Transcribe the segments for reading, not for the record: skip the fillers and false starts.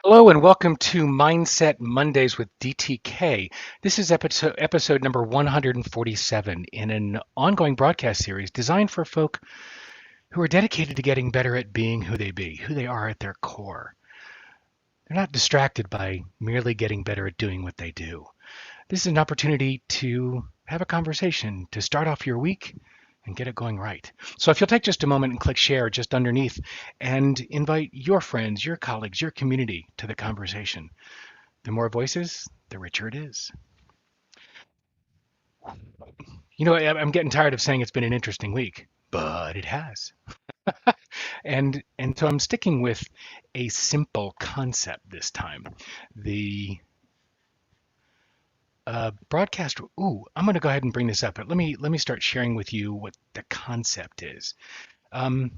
Hello and welcome to Mindset Mondays with DTK. This is episode number 147 in an ongoing broadcast series designed for folk who are dedicated to getting better at being who they be, who they are at their core. They're not distracted by merely getting better at doing what they do. This is an opportunity to have a conversation, to start off your week and get it going right. So if you'll take just a moment and click share just underneath and invite your friends, your colleagues, your community to the conversation. The more voices, the richer it is. You know, I'm getting tired of saying it's been an interesting week, but it has. And so I'm sticking with a simple concept this time. The broadcast. Ooh, I'm going to go ahead and bring this up, but let me start sharing with you what the concept is. Um,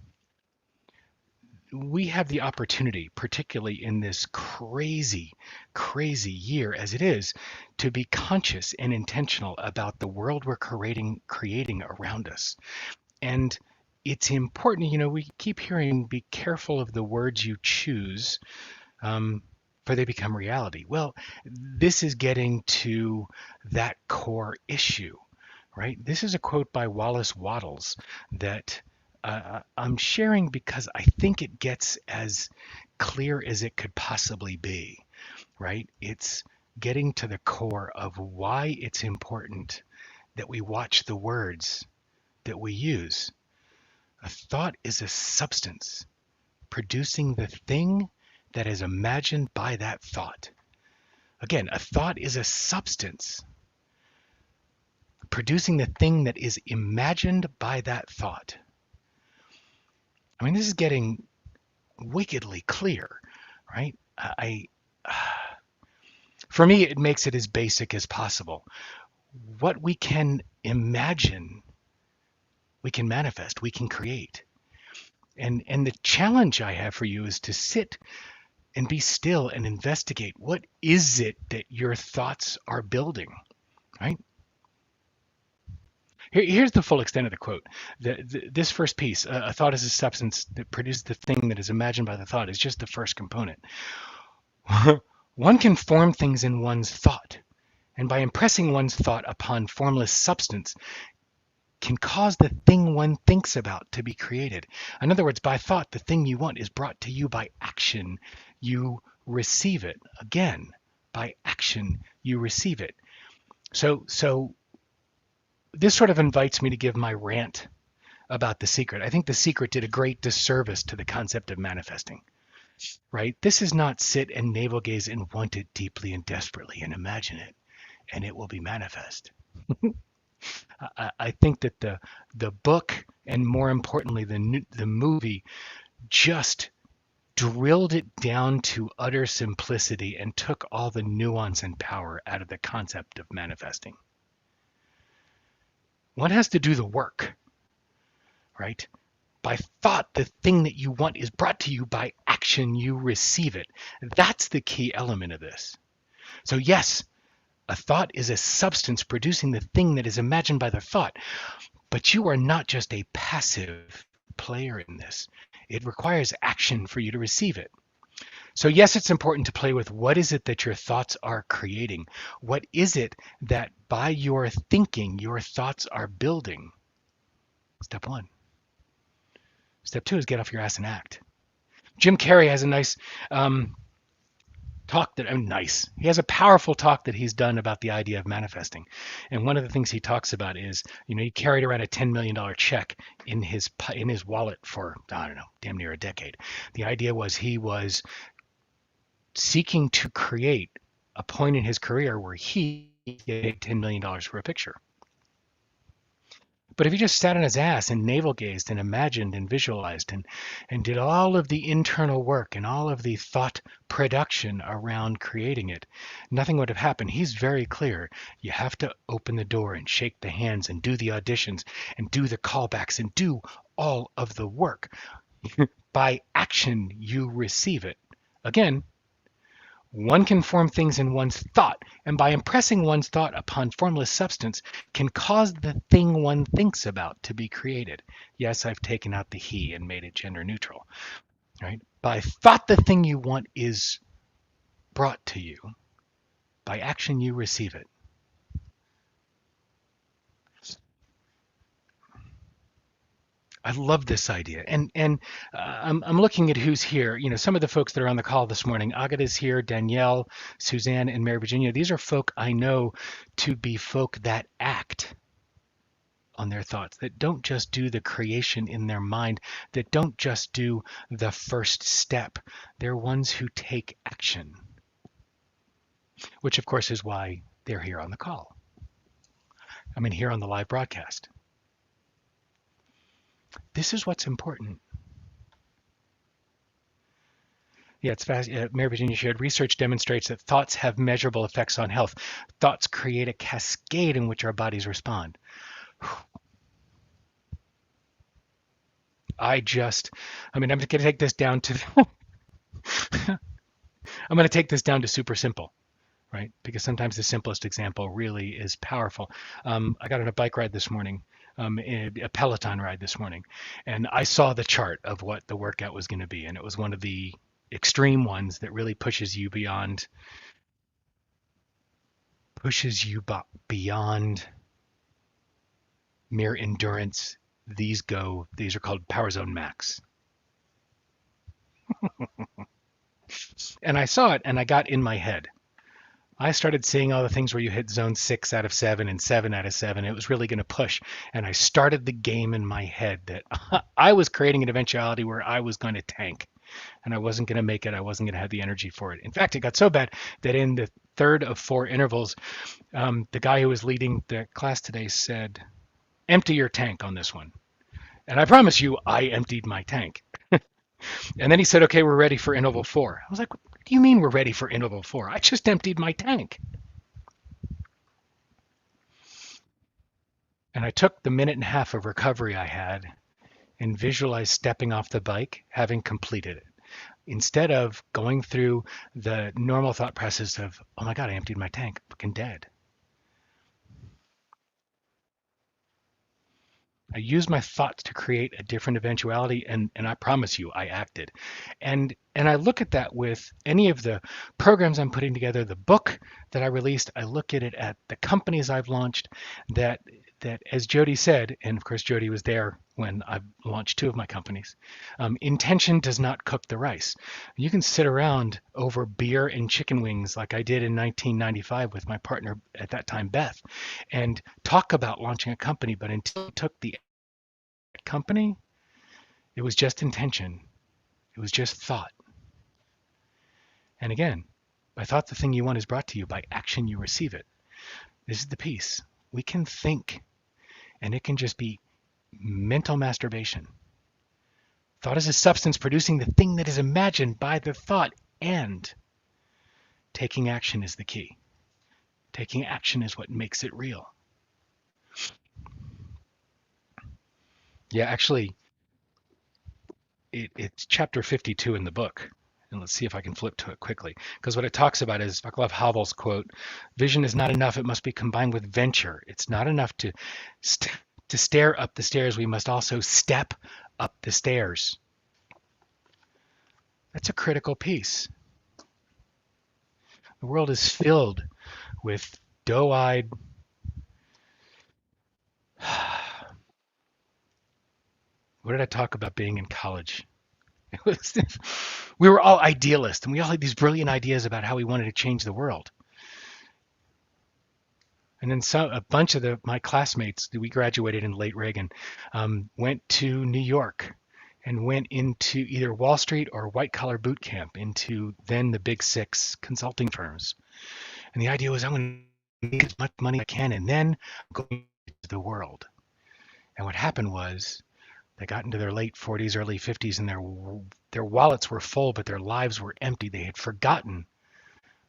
we have the opportunity, particularly in this crazy, crazy year as it is, to be conscious and intentional about the world we're creating around us. And it's important, we keep hearing, be careful of the words you choose, for they become reality. Well, this is getting to that core issue, right? This is a quote by Wallace Wattles that I'm sharing because I think it gets as clear as it could possibly be, right? It's getting to the core of why it's important that we watch the words that we use. A thought is a substance producing the thing that is imagined by that thought. Again, a thought is a substance producing the thing that is imagined by that thought. I mean, this is getting wickedly clear, right? For me, it makes it as basic as possible. What we can imagine, we can manifest, we can create. And the challenge I have for you is to sit and be still and investigate what is it that your thoughts are building, right? Here's the full extent of the quote. This first piece, a thought is a substance that produces the thing that is imagined by the thought, is just the first component. One can form things in one's thought, and by impressing one's thought upon formless substance, can cause the thing one thinks about to be created. In other words, by thought, the thing you want is brought to you. By action, you receive it. Again, by action, you receive it. So this sort of invites me to give my rant about The Secret. I think The Secret did a great disservice to the concept of manifesting, right? This is not sit and navel gaze and want it deeply and desperately and imagine it, and it will be manifest. I think that the book, and more importantly, the movie, just drilled it down to utter simplicity and took all the nuance and power out of the concept of manifesting. One has to do the work, right? By thought, the thing that you want is brought to you. By action, you receive it. That's the key element of this. So yes, a thought is a substance producing the thing that is imagined by the thought, but you are not just a passive player in this. It requires action for you to receive it. So yes, it's important to play with what is it that your thoughts are creating? What is it that by your thinking, your thoughts are building? Step one. Step two is get off your ass and act. Jim Carrey has a nice talk he has a powerful talk that he's done about the idea of manifesting. And one of the things he talks about is, he carried around a $10 million check in his wallet for, I don't know, damn near a decade. The idea was he was seeking to create a point in his career where he paid $10 million for a picture. But if he just sat on his ass and navel gazed and imagined and visualized and did all of the internal work and all of the thought production around creating it, nothing would have happened. He's very clear. You have to open the door and shake the hands and do the auditions and do the callbacks and do all of the work. By action, you receive it. Again, one can form things in one's thought, and by impressing one's thought upon formless substance can cause the thing one thinks about to be created. Yes, I've taken out the he and made it gender neutral, right? By thought, the thing you want is brought to you. By action, you receive it. I love this idea, and I'm looking at who's here. You know, some of the folks that are on the call this morning. Agata's here, Danielle, Suzanne, and Mary Virginia. These are folk I know to be folk that act on their thoughts, that don't just do the creation in their mind, that don't just do the first step. They're ones who take action, which of course is why they're here on the call. I mean, here on the live broadcast. This is what's important. Yeah, it's fast. Mary Virginia shared research demonstrates that thoughts have measurable effects on health. Thoughts create a cascade in which our bodies respond. I'm going to take this down to, I'm going to take this down to super simple, right? Because sometimes the simplest example really is powerful. I got on a bike ride this morning, a Peloton ride this morning, and I saw the chart of what the workout was going to be, and it was one of the extreme ones that really pushes you beyond mere endurance. These are called Power Zone Max. And I saw it and I got in my head. I started seeing all the things where you hit zone 6 out of 7 and 7 out of 7. It was really going to push. And I started the game in my head that I was creating an eventuality where I was going to tank and I wasn't going to make it. I wasn't going to have the energy for it. In fact, it got so bad that in the third of 4 intervals, the guy who was leading the class today said, empty your tank on this one. And I promise you, I emptied my tank. And then he said, okay, we're ready for interval 4. I was like, what do you mean we're ready for interval 4? I just emptied my tank. And I took the minute and a half of recovery I had and visualized stepping off the bike, having completed it. Instead of going through the normal thought process of, oh my God, I emptied my tank, fucking dead. I used my thoughts to create a different eventuality, and I promise you, I acted. And I look at that with any of the programs I'm putting together, the book that I released. I look at it at the companies I've launched. That as Jody said, and of course Jody was there when I launched 2 of my companies. Intention does not cook the rice. You can sit around over beer and chicken wings like I did in 1995 with my partner at that time, Beth, and talk about launching a company, but until I took the company, it was just intention. It was just thought. And again, by thought, the thing you want is brought to you. By action, you receive it. This is the piece. We can think, and it can just be mental masturbation. Thought is a substance producing the thing that is imagined by the thought, and taking action is the key. Taking action is what makes it real. Yeah, actually, it's chapter 52 in the book. And let's see if I can flip to it quickly. Because what it talks about is 𝗿𝗵𝘆𝗁's quote, vision is not enough. It must be combined with venture. It's not enough to stare up the stairs. We must also step up the stairs. That's a critical piece. The world is filled with doe-eyed, what did I talk about being in college? We were all idealists, and we all had these brilliant ideas about how we wanted to change the world. And then a bunch of my classmates, we graduated in late Reagan, went to New York and went into either Wall Street or white collar boot camp into then the big 6 consulting firms. And the idea was, I'm going to make as much money as I can and then go to the world. And what happened was, they got into their late 40s, early 50s, and their wallets were full, but their lives were empty. They had forgotten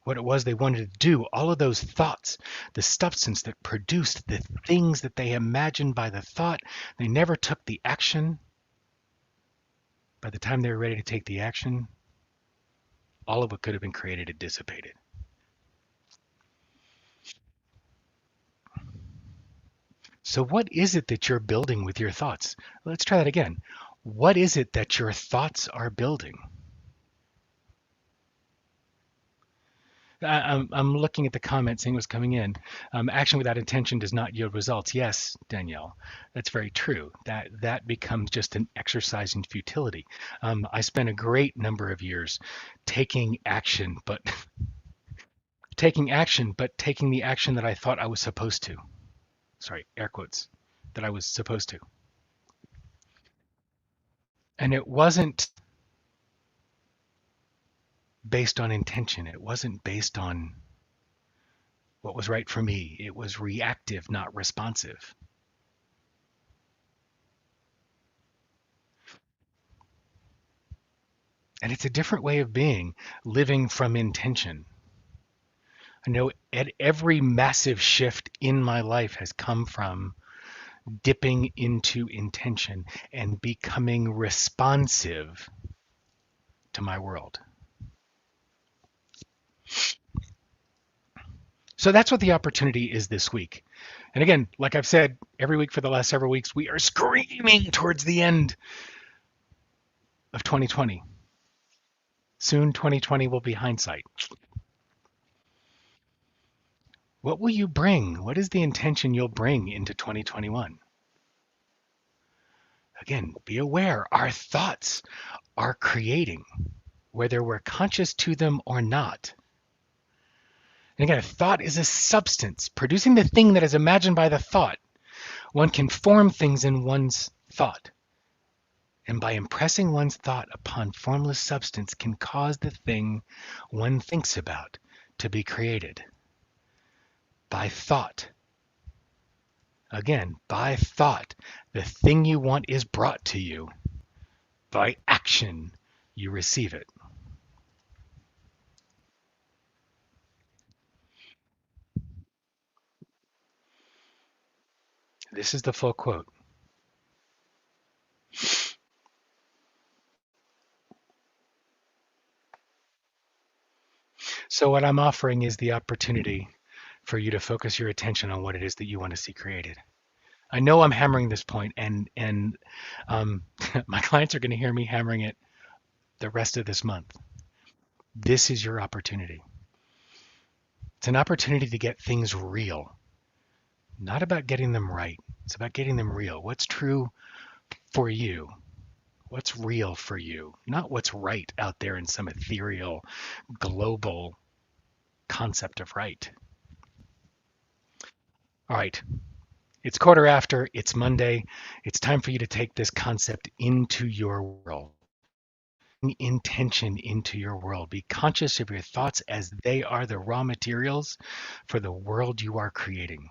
what it was they wanted to do. All of those thoughts, the substance that produced the things that they imagined by the thought, they never took the action. By the time they were ready to take the action, all of what could have been created had dissipated. So what is it that you're building with your thoughts? Let's try that again. What is it that your thoughts are building? I'm looking at the comments, seeing what's coming in. Action without intention does not yield results. Yes, Danielle, that's very true. That becomes just an exercise in futility. I spent a great number of years taking action, but taking the action that I thought I was supposed to. Sorry, air quotes, that I was supposed to. And it wasn't based on intention. It wasn't based on what was right for me. It was reactive, not responsive. And it's a different way of being, living from intention. I know every massive shift in my life has come from dipping into intention and becoming responsive to my world. So that's what the opportunity is this week. And again, like I've said every week for the last several weeks, we are screaming towards the end of 2020. Soon 2020 will be hindsight. What will you bring? What is the intention you'll bring into 2021? Again, be aware our thoughts are creating, whether we're conscious to them or not. And again, a thought is a substance, producing the thing that is imagined by the thought. One can form things in one's thought. And by impressing one's thought upon formless substance can cause the thing one thinks about to be created. By thought. Again, by thought, the thing you want is brought to you. By action, you receive it. This is the full quote. So what I'm offering is the opportunity for you to focus your attention on what it is that you want to see created. I know I'm hammering this point, and my clients are going to hear me hammering it the rest of this month. This is your opportunity. It's an opportunity to get things real. Not about getting them right. It's about getting them real. What's true for you? What's real for you? Not what's right out there in some ethereal, global concept of right. All right. It's quarter after. It's Monday. It's time for you to take this concept into your world. Intention into your world. Be conscious of your thoughts as they are the raw materials for the world you are creating.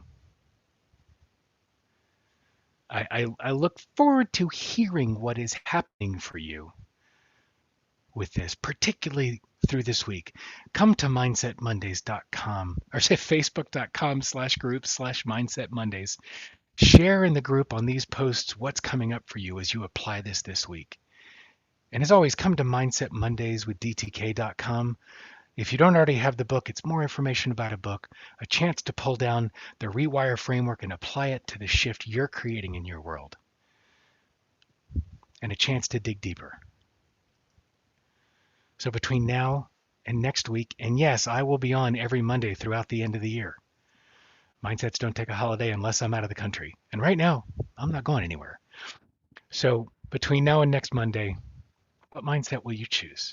I look forward to hearing what is happening for you with this, particularly through this week. Come to mindsetmondays.com or say facebook.com/group/mindsetmondays. Share in the group on these posts what's coming up for you as you apply this week. And as always, come to Mindset Mondays with DTK.com. If you don't already have the book, it's more information about a book, a chance to pull down the Rewire framework and apply it to the shift you're creating in your world, and a chance to dig deeper. So between now and next week, and yes, I will be on every Monday throughout the end of the year. Mindsets don't take a holiday unless I'm out of the country. And right now, I'm not going anywhere. So between now and next Monday, what mindset will you choose?